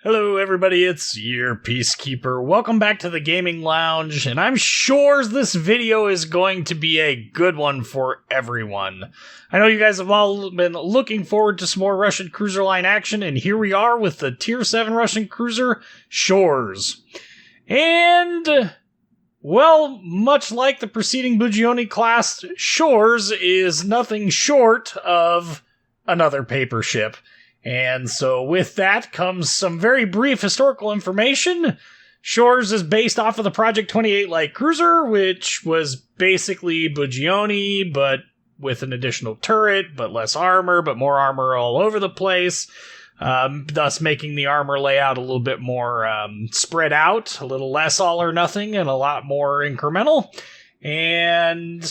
Hello everybody, it's your Peacekeeper. Welcome back to the Gaming Lounge, and I'm sure this video is going to be a good one for everyone. I know you guys have all been looking forward to some more Russian cruiser line action, and here we are with the Tier 7 Russian cruiser, Shchors. And, well, much like the preceding Budyonny class, Shchors is nothing short of another paper ship. And so with that comes some very brief historical information. Shchors is based off of the Project 28 light cruiser, which was basically Budyonny, but with an additional turret, but less armor, but more armor all over the place, thus making the armor layout a little bit more spread out, a little less all or nothing, and a lot more incremental. And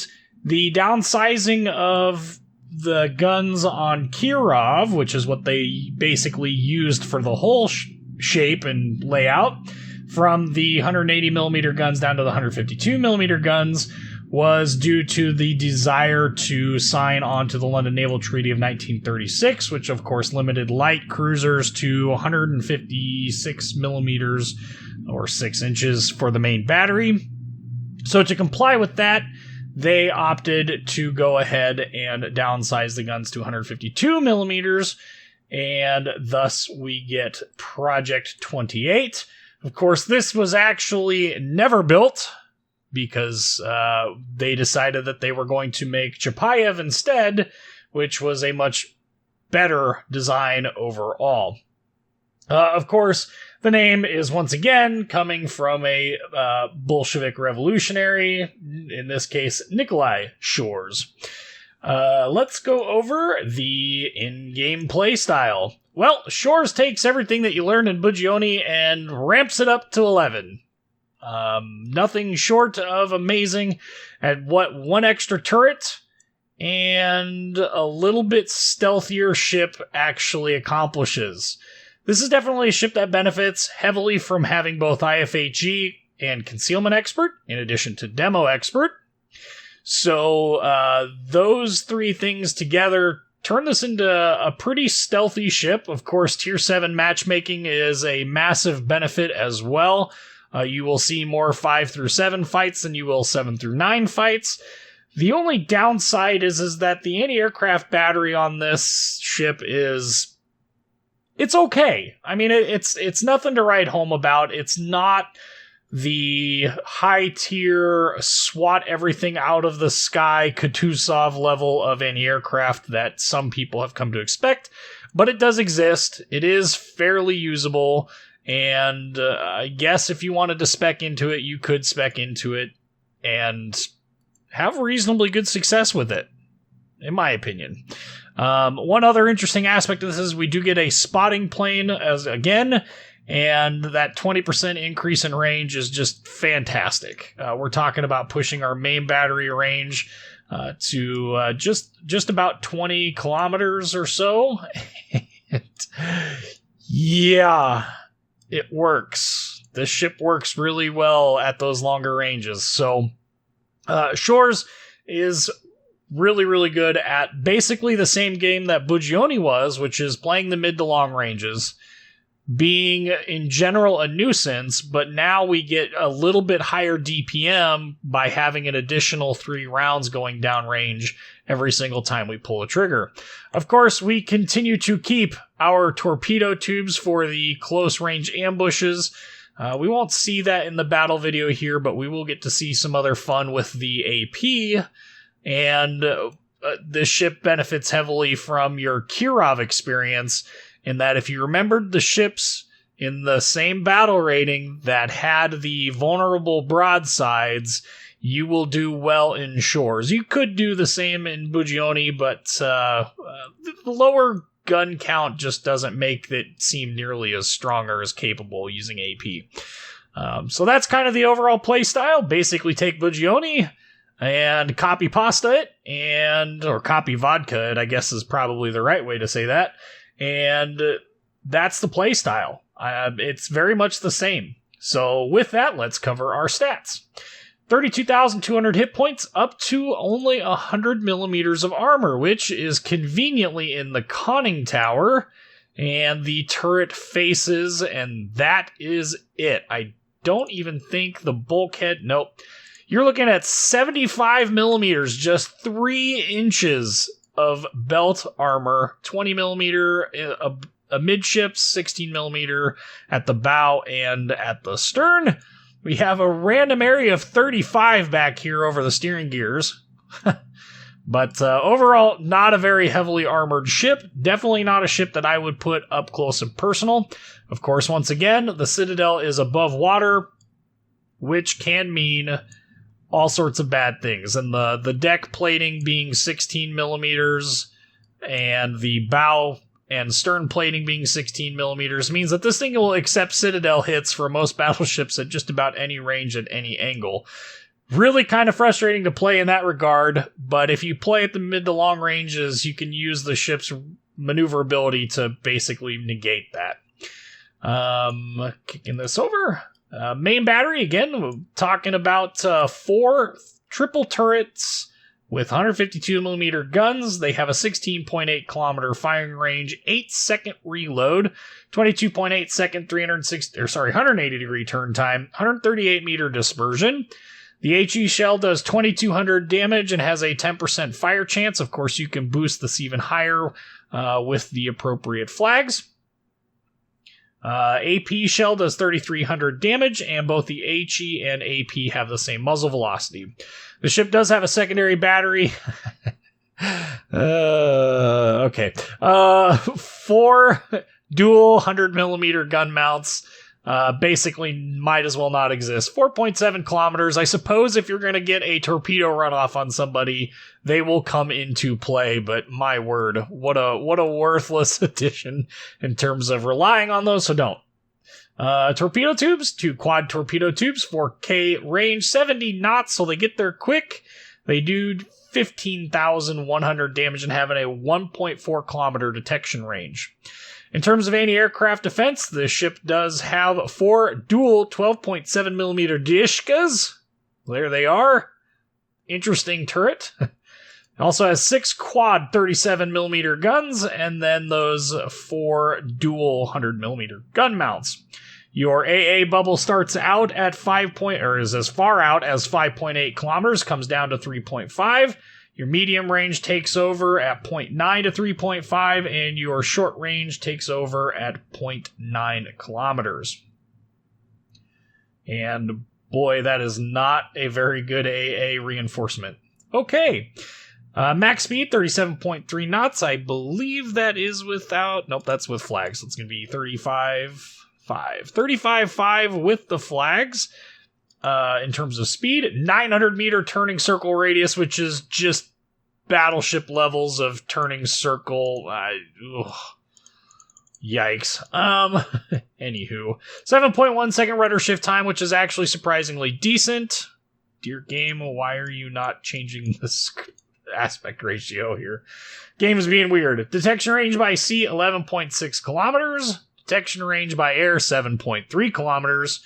the downsizing of the guns on Kirov, which is what they basically used for the whole shape and layout, from the 180mm guns down to the 152mm guns, was due to the desire to sign on to the London Naval Treaty of 1936, which of course limited light cruisers to 156mm or 6 inches for the main battery. So to comply with that, they opted to go ahead and downsize the guns to 152mm, and thus we get Project 28. Of course, this was actually never built because they decided that they were going to make Chapayev instead, which was a much better design overall. Of course, the name is once again coming from a Bolshevik revolutionary, in this case, Nikolai Shchors. Let's go over the in-game playstyle. Well, Shchors takes everything that you learned in Budyonny and ramps it up to 11. Nothing short of amazing at what one extra turret and a little bit stealthier ship actually accomplishes. This is definitely a ship that benefits heavily from having both IFHE and Concealment Expert, in addition to Demo Expert. So those three things together turn this into a pretty stealthy ship. Of course, Tier 7 matchmaking is a massive benefit as well. You will see more 5 through 7 fights than you will 7 through 9 fights. The only downside is that the anti-aircraft battery on this ship is... it's okay. I mean, it's nothing to write home about. It's not the high-tier, swat everything out of the sky, Kutuzov level of anti-aircraft that some people have come to expect, but it does exist. It is fairly usable, and I guess if you wanted to spec into it, you could spec into it and have reasonably good success with it, in my opinion. One other interesting aspect of this is we do get a spotting plane again, and that 20% increase in range is just fantastic. We're talking about pushing our main battery range to just about 20 kilometers or so. Yeah, it works. This ship works really well at those longer ranges. So Shchors is really, really good at basically the same game that Budyonny was, which is playing the mid to long ranges, being in general a nuisance, but now we get a little bit higher DPM by having an additional 3 rounds going down range every single time we pull a trigger. Of course, we continue to keep our torpedo tubes for the close range ambushes. We won't see that in the battle video here, but we will get to see some other fun with the AP. And this ship benefits heavily from your Kirov experience, in that if you remembered the ships in the same battle rating that had the vulnerable broadsides, you will do well in Shchors. You could do the same in Budyonny, but the lower gun count just doesn't make it seem nearly as strong or as capable using AP. So that's kind of the overall playstyle. Basically take Budyonny and copy pasta it, or copy vodka it, I guess is probably the right way to say that. And that's the playstyle. It's very much the same. So with that, let's cover our stats. 32,200 hit points up to only 100 millimeters of armor, which is conveniently in the conning tower and the turret faces, and that is it. I don't even think the bulkhead... Nope. You're looking at 75 millimeters, just 3 inches of belt armor, 20 millimeter amidships, 16 millimeter at the bow and at the stern. We have a random area of 35 back here over the steering gears. But overall, not a very heavily armored ship. Definitely not a ship that I would put up close and personal. Of course, once again, the Citadel is above water, which can mean all sorts of bad things. And the deck plating being 16 millimeters and the bow and stern plating being 16 millimeters means that this thing will accept Citadel hits for most battleships at just about any range at any angle. Really kind of frustrating to play in that regard, but if you play at the mid to long ranges, you can use the ship's maneuverability to basically negate that. Kicking this over. Main battery, again, we're talking about 4 triple turrets with 152mm guns. They have a 16.8 kilometer firing range, 8-second reload, 22.8 second 180 degree turn time, 138 meter dispersion. The HE shell does 2200 damage and has a 10% fire chance. Of course, you can boost this even higher with the appropriate flags. AP shell does 3300 damage, and both the HE and AP have the same muzzle velocity. The ship does have a secondary battery. Okay. 4 dual 100mm gun mounts. Basically might as well not exist. 4.7 kilometers. I suppose if you're going to get a torpedo runoff on somebody, they will come into play, but my word, what a worthless addition in terms of relying on those, so don't. Torpedo tubes, 2 quad torpedo tubes, 4K range, 70 knots, so they get there quick. They do 15,100 damage and have a 1.4 kilometer detection range. In terms of anti-aircraft defense, the ship does have 4 dual 12.7mm Dishkas. There they are. Interesting turret. Also has 6 quad 37mm guns, and then those 4 dual 100mm gun mounts. Your AA bubble starts out at is as far out as 5.8 kilometers, comes down to 3.5. Your medium range takes over at 0.9 to 3.5, and your short range takes over at 0.9 kilometers. And boy, that is not a very good AA reinforcement. Okay. Max speed, 37.3 knots. I believe that is without... Nope, that's with flags. So it's going to be 35.5. 35.5 with the flags. In terms of speed, 900 meter turning circle radius, which is just battleship levels of turning circle. Yikes. Anywho, 7.1 second rudder shift time, which is actually surprisingly decent. Dear game, why are you not changing this aspect ratio here? Game is being weird. Detection range by sea, 11.6 kilometers. Detection range by air, 7.3 kilometers.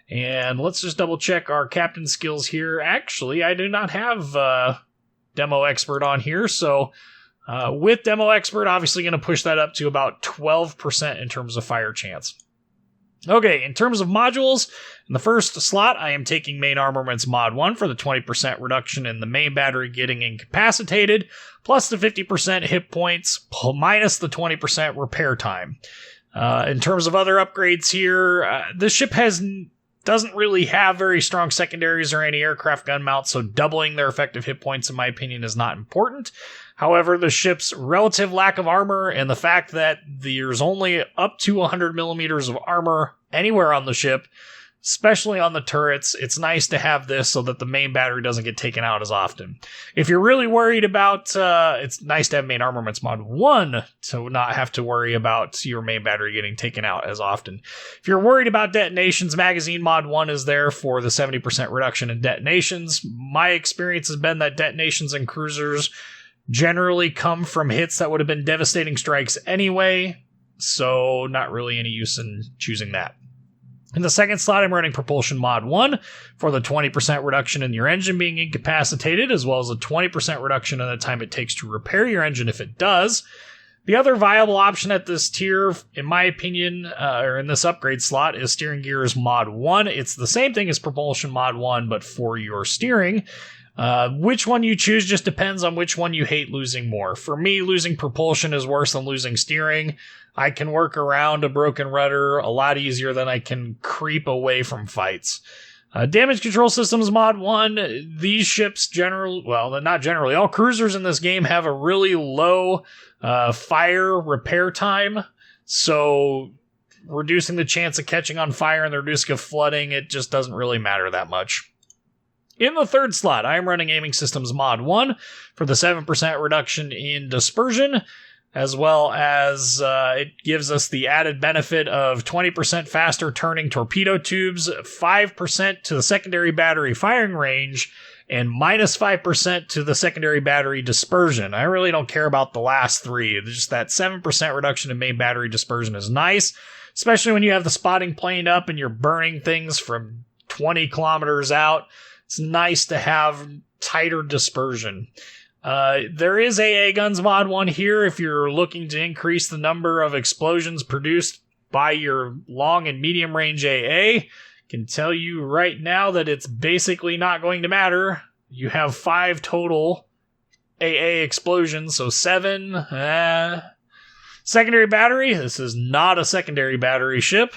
And let's just double check our captain skills here. Actually, I do not have Demo Expert on here, so with Demo Expert, obviously going to push that up to about 12% in terms of fire chance. Okay, in terms of modules, in the first slot, I am taking Main Armaments Mod 1 for the 20% reduction in the main battery getting incapacitated, plus the 50% hit points, minus the 20% repair time. In terms of other upgrades here, this ship doesn't really have very strong secondaries or anti-aircraft gun mounts, so doubling their effective hit points, in my opinion, is not important. However, the ship's relative lack of armor and the fact that there's only up to 100 millimeters of armor anywhere on the ship, especially on the turrets, it's nice to have this so that the main battery doesn't get taken out as often. If you're really worried about, it's nice to have Main Armaments Mod 1 to not have to worry about your main battery getting taken out as often. If you're worried about detonations, Magazine Mod 1 is there for the 70% reduction in detonations. My experience has been that detonations in cruisers generally come from hits that would have been devastating strikes anyway, so not really any use in choosing that. In the second slot, I'm running Propulsion Mod 1 for the 20% reduction in your engine being incapacitated, as well as a 20% reduction in the time it takes to repair your engine if it does. The other viable option at this tier, in my opinion, or in this upgrade slot, is Steering Gears Mod 1. It's the same thing as Propulsion Mod 1, but for your steering. Which one you choose just depends on which one you hate losing more. For me, losing propulsion is worse than losing steering. I can work around a broken rudder a lot easier than I can creep away from fights. Damage Control Systems Mod 1, these ships not generally, all cruisers in this game have a really low fire repair time, so reducing the chance of catching on fire and the risk of flooding, it just doesn't really matter that much. In the third slot, I am running Aiming Systems Mod 1 for the 7% reduction in dispersion, as well as it gives us the added benefit of 20% faster turning torpedo tubes, 5% to the secondary battery firing range, and minus 5% to the secondary battery dispersion. I really don't care about the last three. Just that 7% reduction in main battery dispersion is nice, especially when you have the spotting plane up and you're burning things from 20 kilometers out. It's nice to have tighter dispersion. There is AA Guns Mod 1 here if you're looking to increase the number of explosions produced by your long and medium range AA. Can tell you right now that it's basically not going to matter. You have 5 total AA explosions, so 7. Secondary battery, this is not a secondary battery ship.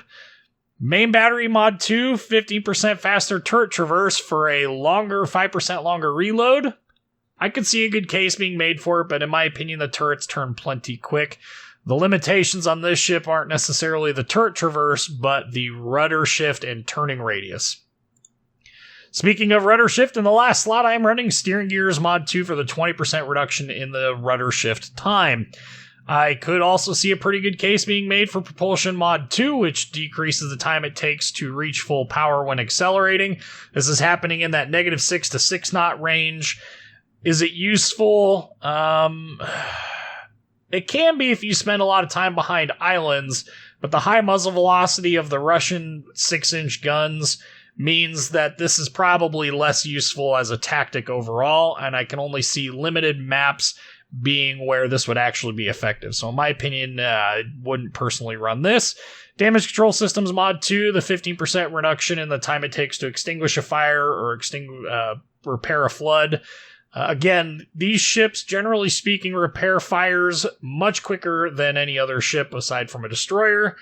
Main battery mod 2, 15% faster turret traverse for a 5% longer reload. I could see a good case being made for it, but in my opinion, the turrets turn plenty quick. The limitations on this ship aren't necessarily the turret traverse, but the rudder shift and turning radius. Speaking of rudder shift, in the last slot, I am running Steering Gears Mod 2 for the 20% reduction in the rudder shift time. I could also see a pretty good case being made for Propulsion Mod 2, which decreases the time it takes to reach full power when accelerating. This is happening in that -6 to 6 knot range. Is it useful? It can be if you spend a lot of time behind islands, but the high muzzle velocity of the Russian 6-inch guns means that this is probably less useful as a tactic overall, and I can only see limited maps being where this would actually be effective. So in my opinion, I wouldn't personally run this. Damage Control Systems Mod 2, the 15% reduction in the time it takes to extinguish a fire or repair a flood. Again, these ships, generally speaking, repair fires much quicker than any other ship aside from a destroyer.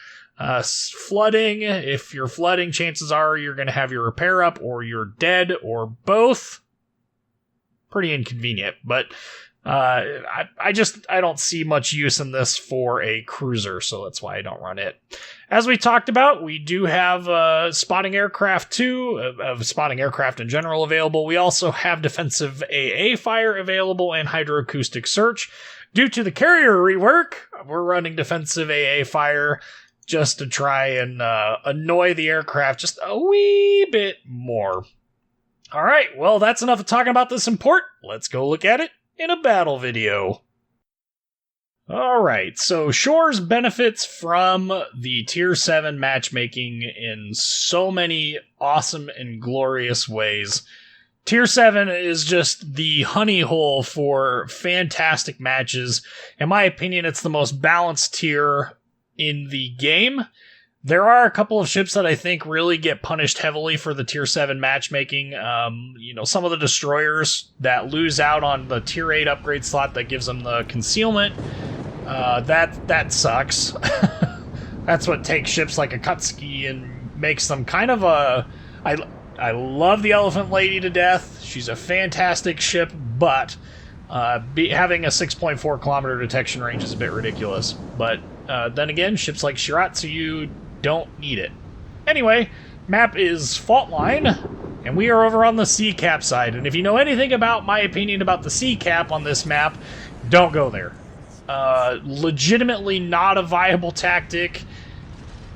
Flooding, if you're flooding, chances are you're going to have your repair up or you're dead or both. Pretty inconvenient, but I don't see much use in this for a cruiser, so that's why I don't run it. As we talked about, we do have spotting aircraft too, spotting aircraft in general available. We also have defensive AA fire available and hydroacoustic search. Due to the carrier rework, we're running defensive AA fire just to try and annoy the aircraft just a wee bit more. All right, well, that's enough of talking about this import. Let's go look at it in a battle video. Alright, so Shchors benefits from the Tier 7 matchmaking in so many awesome and glorious ways. Tier 7 is just the honey hole for fantastic matches. In my opinion, it's the most balanced tier in the game. There are a couple of ships that I think really get punished heavily for the Tier 7 matchmaking. Some of the destroyers that lose out on the Tier 8 upgrade slot that gives them the concealment. That sucks. That's what takes ships like Akatsuki and makes them kind of a... I love the Elephant Lady to death. She's a fantastic ship, but having a 6.4 kilometer detection range is a bit ridiculous. But then again, ships like Shiratsuyu don't need it. Anyway, map is Fault Line, and we are over on the sea cap side. And if you know anything about my opinion about the sea cap on this map, don't go there. Legitimately not a viable tactic.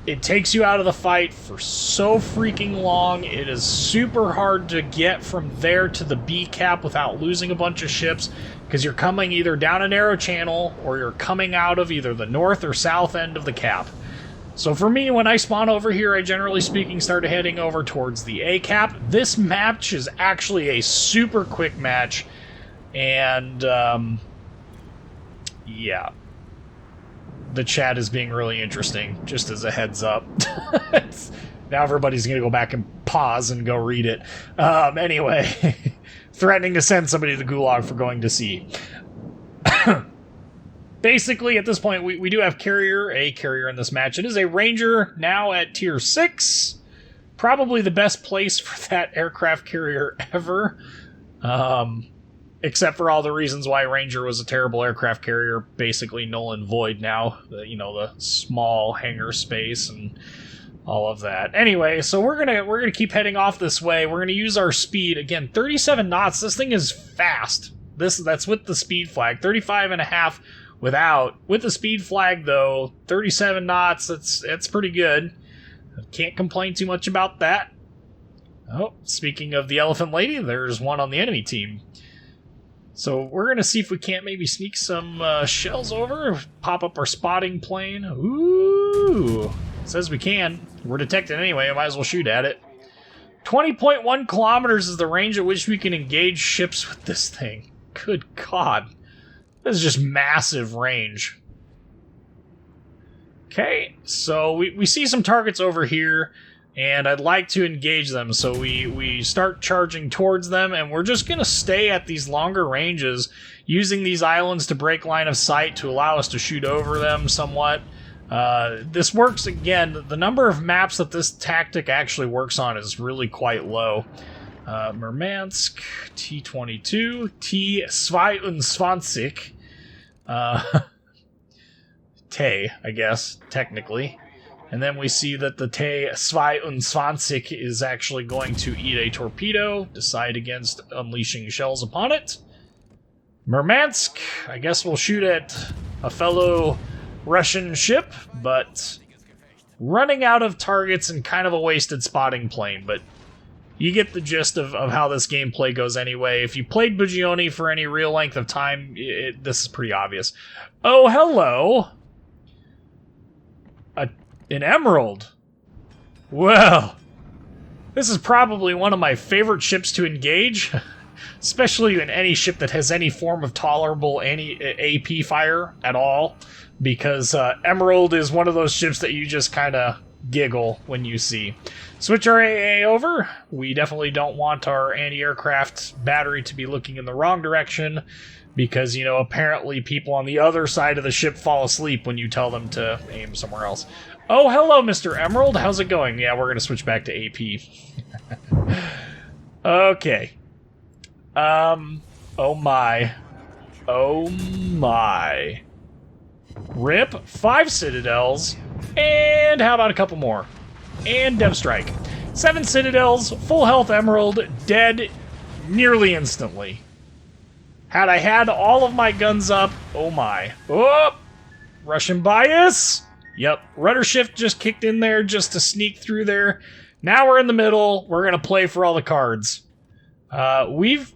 It takes you out of the fight for so freaking long. It is super hard to get from there to the B cap without losing a bunch of ships, because you're coming either down a narrow channel or you're coming out of either the north or south end of the cap. So for me, when I spawn over here, I generally speaking start heading over towards the A cap. This match is actually a super quick match, and yeah. the chat is being really interesting, just as a heads up. Now everybody's going to go back and pause and go read it. Anyway, threatening to send somebody to the gulag for going to sea. Basically, at this point, we do have a carrier in this match. It is a Ranger, now at Tier 6. Probably the best place for that aircraft carrier ever. Except for all the reasons why Ranger was a terrible aircraft carrier, basically null and void now. The small hangar space and all of that. Anyway, so we're gonna keep heading off this way. We're gonna use our speed again, 37 knots. This thing is fast. That's with the speed flag. 35.5 without. With the speed flag though, 37 knots. That's pretty good. Can't complain too much about that. Oh, speaking of the Elephant Lady, there's one on the enemy team. So we're going to see if we can't maybe sneak some shells over, pop up our spotting plane. Ooh, says we can. We're detected anyway, I might as well shoot at it. 20.1 kilometers is the range at which we can engage ships with this thing. Good God. This is just massive range. Okay, so we see some targets over here, and I'd like to engage them. So we start charging towards them, and we're just going to stay at these longer ranges, using these islands to break line of sight to allow us to shoot over them somewhat. This works, again, the number of maps that this tactic actually works on is really quite low. Murmansk, T-22, T-22. Tay, I guess, technically. And then we see that the T-22 is actually going to eat a torpedo, decide against unleashing shells upon it. Murmansk, I guess we'll shoot at a fellow Russian ship, but running out of targets and kind of a wasted spotting plane, but you get the gist of how this gameplay goes anyway. If you played Budyonny for any real length of time, this is pretty obvious. Oh, hello! An emerald. Well, this is probably one of my favorite ships to engage, especially in any ship that has any form of tolerable AP fire at all, because Emerald is one of those ships that you just kind of giggle when you see. Switch our AA over. We definitely don't want our anti-aircraft battery to be looking in the wrong direction, because, apparently people on the other side of the ship fall asleep when you tell them to aim somewhere else. Oh, hello, Mr. Emerald. How's it going? Yeah, we're going to switch back to AP. Okay. Oh my. Oh my. Rip. 5 citadels. And how about a couple more? And Dev Strike. 7 citadels, full health Emerald, dead nearly instantly. Had I had all of my guns up, oh my. Oh! Russian bias! Yep, rudder shift just kicked in there just to sneak through there. Now we're in the middle. We're going to play for all the cards. We've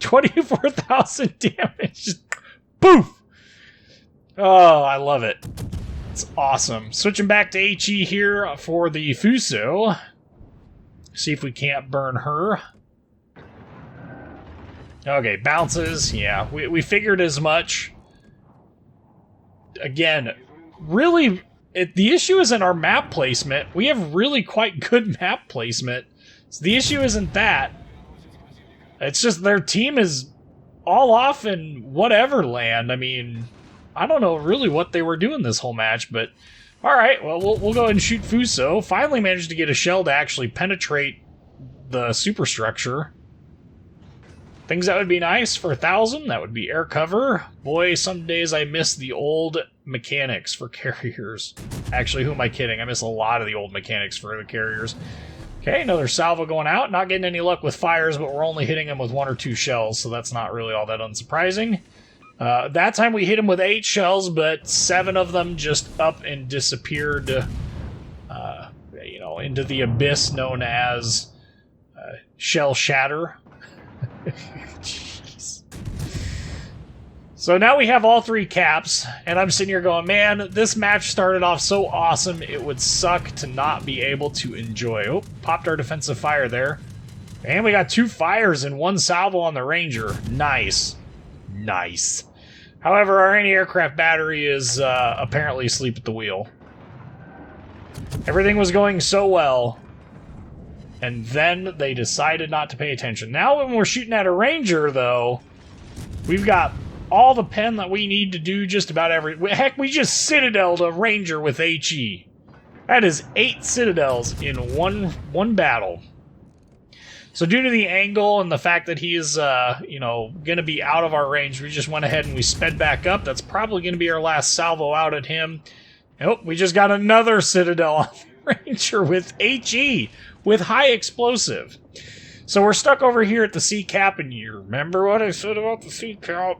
24,000 damage. Poof! Oh, I love it. It's awesome. Switching back to HE here for the Fuso. See if we can't burn her. Okay, bounces. Yeah, we figured as much. Again, really, the issue isn't our map placement. We have really quite good map placement. So the issue isn't that. It's just their team is all off in whatever land. I mean, I don't know really what they were doing this whole match, but alright, well, we'll go ahead and shoot Fuso. Finally managed to get a shell to actually penetrate the superstructure. Things that would be nice for 1,000, that would be air cover. Boy, some days I miss the old mechanics for carriers. Actually, who am I kidding? I miss a lot of the old mechanics for the carriers. Okay, another salvo going out. Not getting any luck with fires, but we're only hitting them with 1 or 2 shells, so that's not really all that unsurprising. That time we hit him with 8 shells, but 7 of them just up and disappeared, into the abyss known as shell shatter. Jeez. So now we have all 3 caps, and I'm sitting here going, man, this match started off so awesome, it would suck to not be able to enjoy. Oh, popped our defensive fire there. And we got 2 fires and 1 salvo on the Ranger. Nice. Nice. However, our anti-aircraft battery is apparently asleep at the wheel. Everything was going so well, and then they decided not to pay attention. Now when we're shooting at a ranger, though, we've got all the pen that we need to do just about every... Heck, we just citadeled a ranger with HE. That is 8 citadels in one battle. So due to the angle and the fact that he is, you know, going to be out of our range, we just went ahead and we sped back up. That's probably going to be our last salvo out at him. Oh, we just got another citadel on the ranger with HE, with high explosive. So we're stuck over here at the sea cap, and you remember what I said about the sea cap?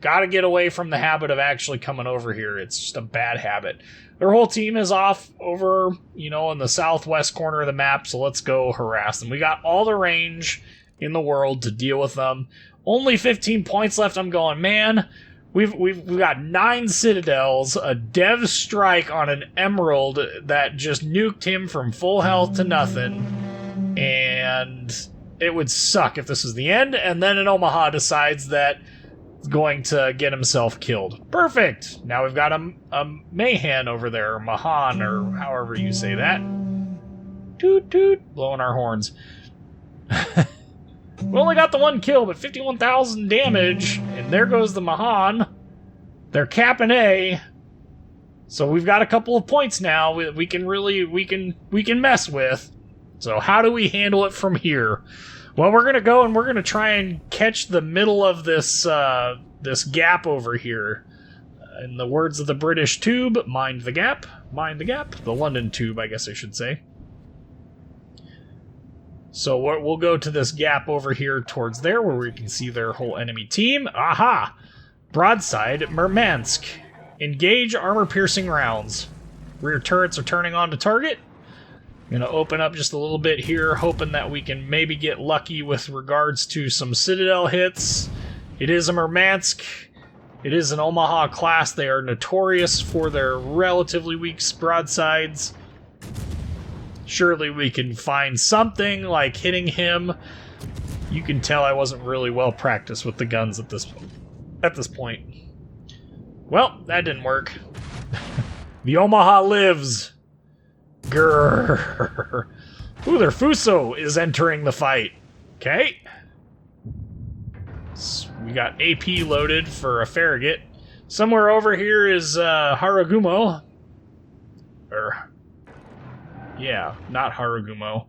Gotta get away from the habit of actually coming over here. It's just a bad habit. Their whole team is off over, you know, in the southwest corner of the map, so let's go harass them. We got all the range in the world to deal with them. Only 15 points left. I'm going, man, we've got 9 citadels, a dev strike on an emerald that just nuked him from full health to nothing, and it would suck if this was the end, and then an Omaha decides that going to get himself killed. Perfect! Now we've got a Mahan over there, or Mahan, or however you say that. Toot toot, blowing our horns. We only got the 1 kill, but 51,000 damage, and there goes the Mahan. They're capping A, so we've got a couple of points now we can really we can mess with. So how do we handle it from here? Well, we're going to go and we're going to try and catch the middle of this this gap over here. In the words of the British tube, mind the gap, mind the gap. The London tube, I guess I should say. So we'll go to this gap over here towards there where we can see their whole enemy team. Aha! Broadside, Murmansk. Engage armor-piercing rounds. Rear turrets are turning on to target. I'm going to open up just a little bit here, hoping that we can maybe get lucky with regards to some Citadel hits. It is a Murmansk. It is an Omaha class. They are notorious for their relatively weak broadsides. Surely we can find something like hitting him. You can tell I wasn't really well practiced with the guns at this point. Well, that didn't work. The Omaha lives. Grrr. Ooh, their Fuso is entering the fight. Okay. So we got AP loaded for a Farragut. Somewhere over here is Haragumo. Yeah, not Haragumo.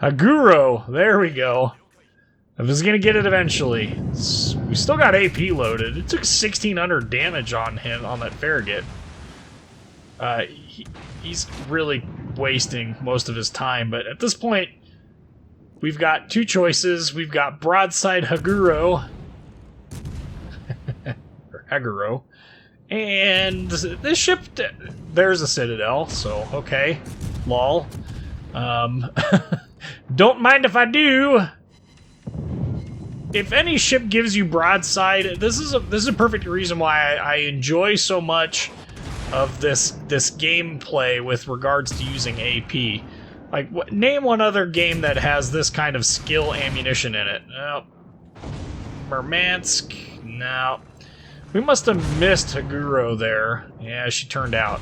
Haguro. There we go. I was going to get it eventually. We still got AP loaded. It took 1,600 damage on him, on that Farragut. He's really wasting most of his time, but at this point, we've got 2 choices. We've got Broadside Haguro. Or Haguro. And this ship, there's a Citadel, so okay. Lol. Don't mind if I do. If any ship gives you broadside, this is a perfect reason why I enjoy so much of this gameplay with regards to using AP. Like, name one other game that has this kind of skill ammunition in it. Nope. Murmansk, no. We must have missed Haguro there. Yeah, she turned out.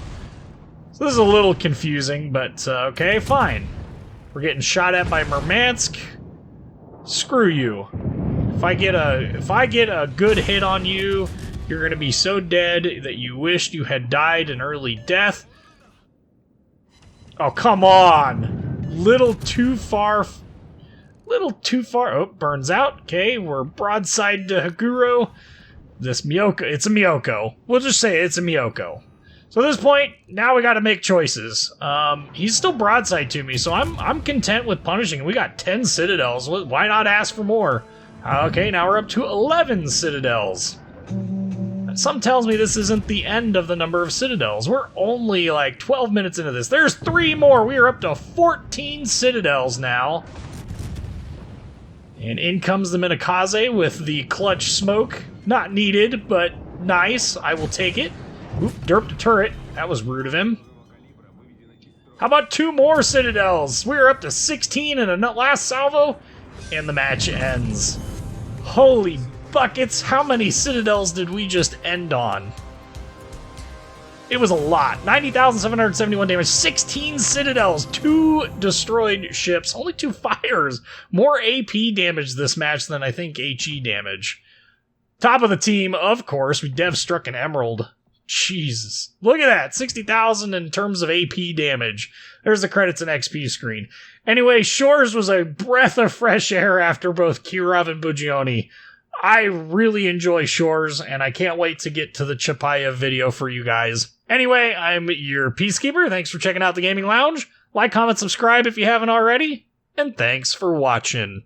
So this is a little confusing, but okay, fine. We're getting shot at by Murmansk. Screw you. If I get a good hit on you, you're gonna be so dead that you wished you had died an early death. Oh, come on! Little too far. Oh, burns out. Okay, we're broadside to Haguro. This Miyoko, it's a Miyoko. We'll just say it's a Miyoko. So at this point, now we gotta make choices. He's still broadside to me, so I'm content with punishing him. We got 10 Citadels. Why not ask for more? Okay, now we're up to 11 Citadels. Some tells me this isn't the end of the number of Citadels. We're only like 12 minutes into this. There's 3 more. We are up to 14 Citadels now. And in comes the Minakaze with the clutch smoke. Not needed, but nice. I will take it. Oop, derped a turret. That was rude of him. How about 2 more Citadels? We're up to 16 in a last salvo, and the match ends. Holy buckets, how many citadels did we just end on? It was a lot. 90,771 damage, 16 citadels, 2 destroyed ships, only 2 fires. More AP damage this match than I think HE damage. Top of the team, of course, we dev struck an emerald. Jesus. Look at that, 60,000 in terms of AP damage. There's the credits and XP screen. Anyway, Shchors was a breath of fresh air after both Kirov and Budyonny. I really enjoy Shchors, and I can't wait to get to the Chapayev video for you guys. Anyway, I'm your Peacekeeper. Thanks for checking out the Gaming Lounge. Like, comment, subscribe if you haven't already. And thanks for watching.